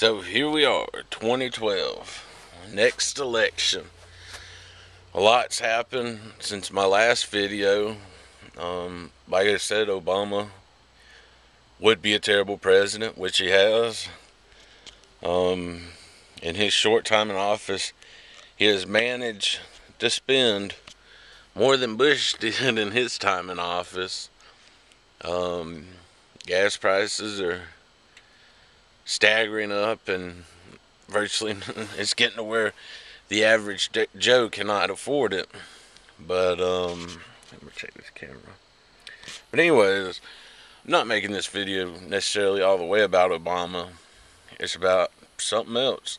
So here we are, 2012, next election. A lot's happened since my last video. Like I said, Obama would be a terrible president, which he has. In his short time in office, he has managed to spend more than Bush did in his time in office. Gas prices are staggering up, and virtually it's getting to where the average Joe cannot afford it. But let me check this camera. But anyways, I'm not making this video necessarily all the way about Obama. It's about something else.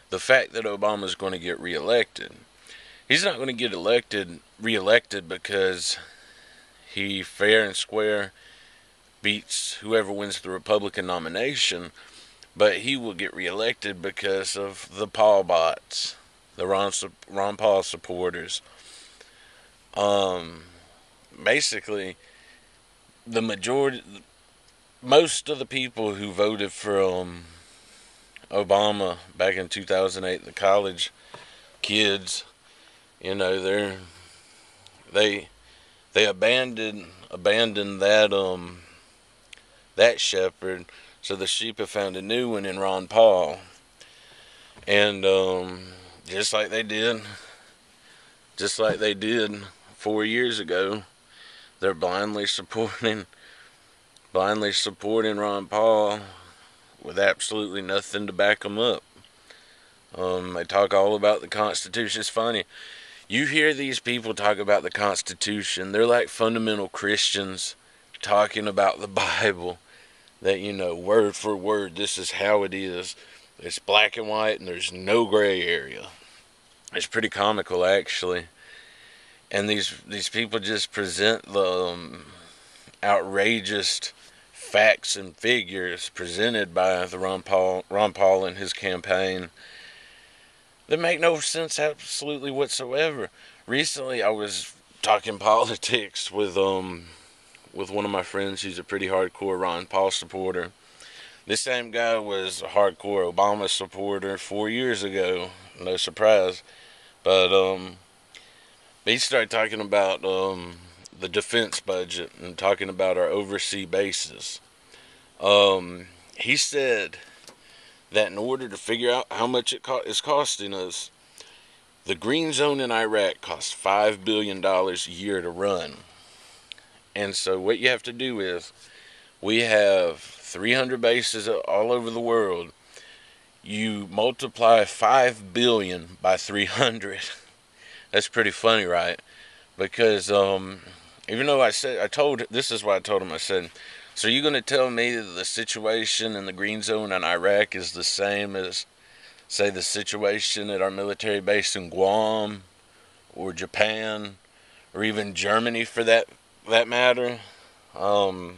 The fact that Obama is going to get reelected. He's not going to get reelected because he fair and square beats whoever wins the Republican nomination, but he will get reelected because of the Paul bots, the Ron Paul supporters. Basically, most of the people who voted for Obama back in 2008, the college kids, you know, they abandoned that shepherd, so the sheep have found a new one in Ron Paul. And just like they did 4 years ago, they're blindly supporting Ron Paul with absolutely nothing to back them up. They talk all about the Constitution. It's funny. You hear these people talk about the Constitution. They're like fundamental Christians talking about the Bible. That, you know, word for word, this is how it is. It's black and white, and there's no gray area. It's pretty comical, actually. And these people just present the outrageous facts and figures presented by the Ron Paul and his campaign that make no sense absolutely whatsoever. Recently, I was talking politics with one of my friends who's a pretty hardcore Ron Paul supporter. This same guy was a hardcore Obama supporter 4 years ago. No surprise. But he started talking about the defense budget and talking about our overseas bases. He said that in order to figure out how much it is costing us, the Green Zone in Iraq costs $5 billion a year to run. And so what you have to do is, we have 300 bases all over the world. You multiply 5 billion by 300. That's pretty funny, right? Because even though this is what I told him. I said, so you're going to tell me that the situation in the Green Zone in Iraq is the same as, say, the situation at our military base in Guam or Japan or even Germany for that matter? And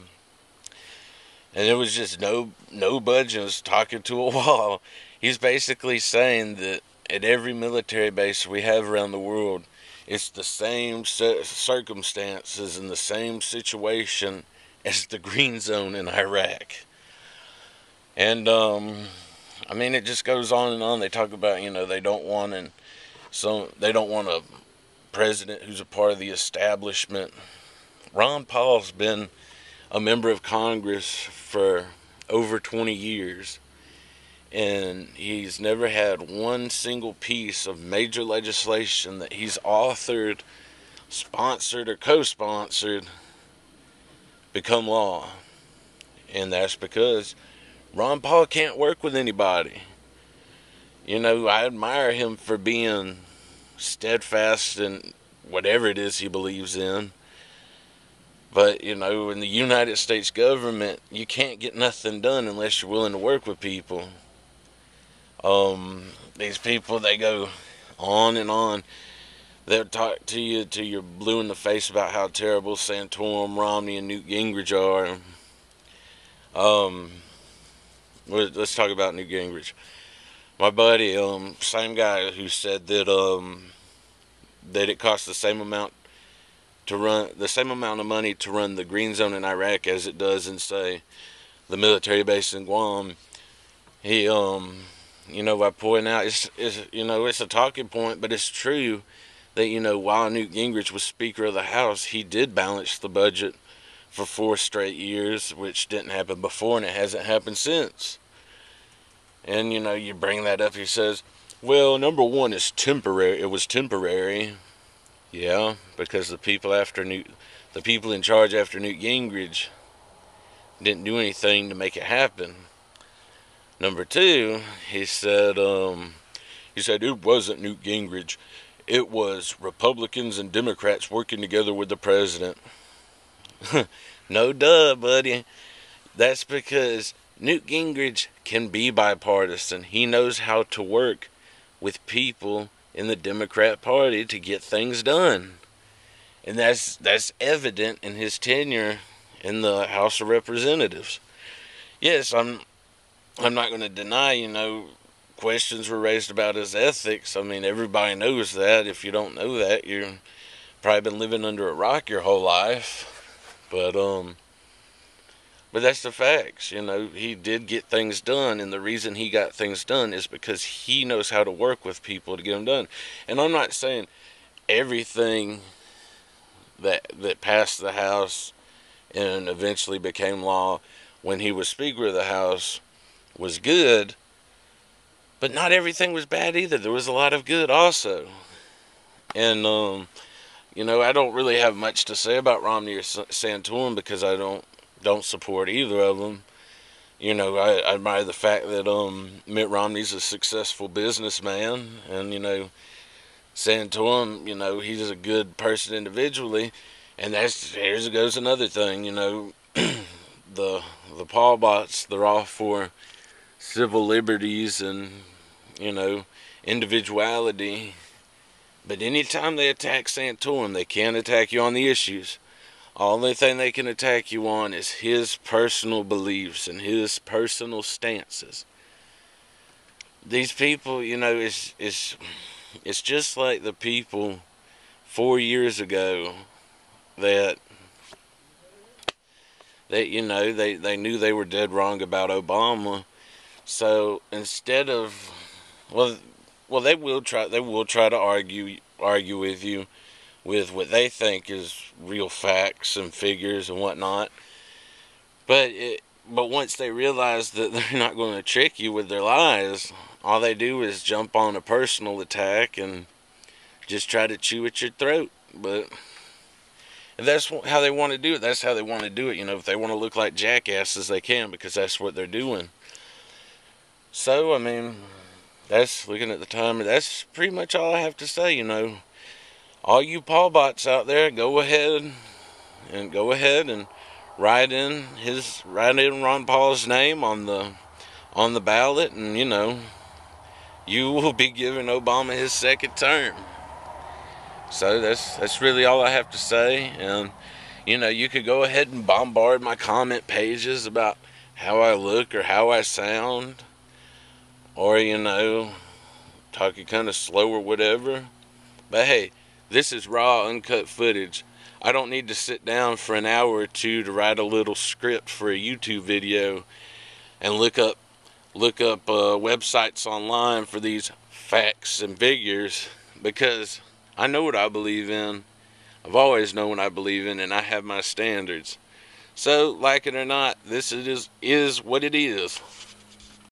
it was just no budging. Was talking to a wall. He's basically saying that at every military base we have around the world, it's the same circumstances and the same situation as the Green Zone in Iraq. And I mean, it just goes on and on. They talk about, you know, they don't want a president who's a part of the establishment. Ron Paul's been a member of Congress for over 20 years, and he's never had one single piece of major legislation that he's authored, sponsored, or co-sponsored become law. And that's because Ron Paul can't work with anybody. You know, I admire him for being steadfast in whatever it is he believes in. But, you know, in the United States government, you can't get nothing done unless you're willing to work with people. These people, they go on and on. They'll talk to you till you're blue in the face about how terrible Santorum, Romney, and Newt Gingrich are. Let's talk about Newt Gingrich. My buddy, same guy who said that it costs the same amount of money to run the Green Zone in Iraq as it does in, say, the military base in Guam. he by pointing out it's a talking point, but it's true that while Newt Gingrich was Speaker of the House, he did balance the budget for 4 straight years, which didn't happen before, and it hasn't happened since. And you bring that up, he says, well, number one is temporary. It was temporary. Yeah, because the people in charge after Newt Gingrich didn't do anything to make it happen. Number two, he said it wasn't Newt Gingrich. It was Republicans and Democrats working together with the president. No duh, buddy. That's because Newt Gingrich can be bipartisan. He knows how to work with people in the Democrat Party to get things done. And that's evident in his tenure in the House of Representatives. Yes, I'm not going to deny, questions were raised about his ethics. I mean, everybody knows that. If you don't know that, you've probably been living under a rock your whole life. But that's the facts. He did get things done, and the reason he got things done is because he knows how to work with people to get them done. And I'm not saying everything that passed the House and eventually became law when he was Speaker of the House was good, but not everything was bad either. There was a lot of good also. And I don't really have much to say about Romney or Santorum because I don't support either of them. I admire the fact that Mitt Romney's a successful businessman, and Santorum, he's a good person individually. And here goes another thing, the Paul bots, they're all for civil liberties and individuality. But anytime they attack Santorum, they can't attack you on the issues. Only thing they can attack you on is his personal beliefs and his personal stances. These people, it's just like the people 4 years ago that they knew they were dead wrong about Obama. So instead of they will try to argue with you with what they think is real facts and figures and whatnot. But once they realize that they're not going to trick you with their lies, all they do is jump on a personal attack and just try to chew at your throat. But if that's how they want to do it, that's how they want to do it. If they want to look like jackasses, they can, because that's what they're doing. So, I mean, that's looking at the time. That's pretty much all I have to say. All you Paul bots out there, go ahead and write in Ron Paul's name on the ballot, and you will be giving Obama his second term. So that's really all I have to say. And you could go ahead and bombard my comment pages about how I look or how I sound, or talking kind of slow or whatever. But hey, this is raw, uncut footage. I don't need to sit down for an hour or two to write a little script for a YouTube video and look up websites online for these facts and figures, because I know what I believe in. I've always known what I believe in, and I have my standards. So, like it or not, this is what it is.